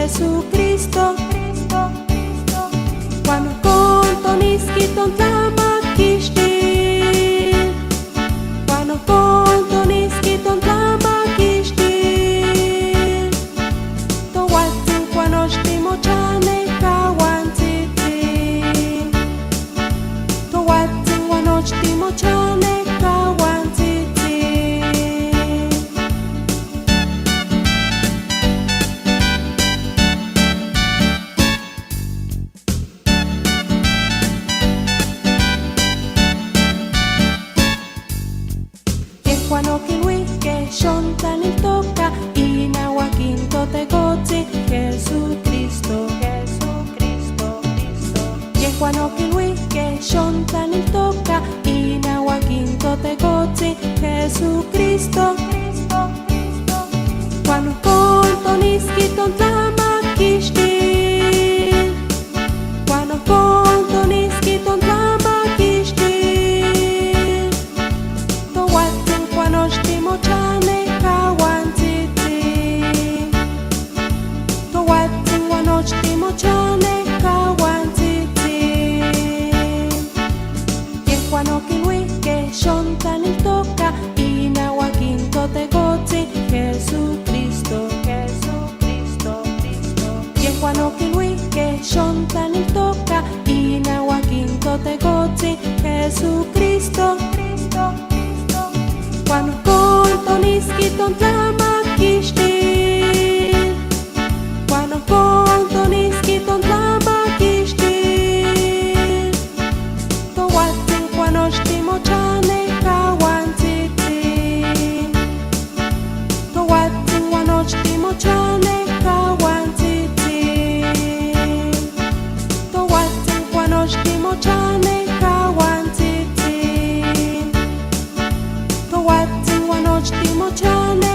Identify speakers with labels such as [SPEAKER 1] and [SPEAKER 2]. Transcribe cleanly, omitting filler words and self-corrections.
[SPEAKER 1] Jesucristo. Cuando conto niskiton tlamakixtil, cuando conto niskiton tlamakixtil, tohuatzin kuanochtimochane kahuantzitzin, tohuatzin kuanochtimochane kahuantzitzin. Juan okilhuihke xontaniltoka inahuakinto tekotzi Jesucristo. Yehuan okilhuihke xontaniltoka inahuakinto tekotzi Jesucristo. Juan okonto niskiton tlamakixtil, Juan okonto niskiton tlamakixtil, tohuatzin kuanochtimochane kahuantzitzin, tohuatzin kuanochtimochane kahuantzitzin. Yehuan okilhuihke xontaniltoka inahuakinto tekotzi Jesucristo. Yehuan okilhuihke xontaniltoka inahuakinto tekotzi Jesucristo. Cuando conto niskiton tlamakixtil, cuando conto niskiton tlamakixtil, tohuatzin kuanochtimochane kahuantzitzin, tohuatzin kuanochtimochane kahuantzitzin, tohuatzin kuanochtimochane kahuantzitzin, tohuatzin kuanochtimochane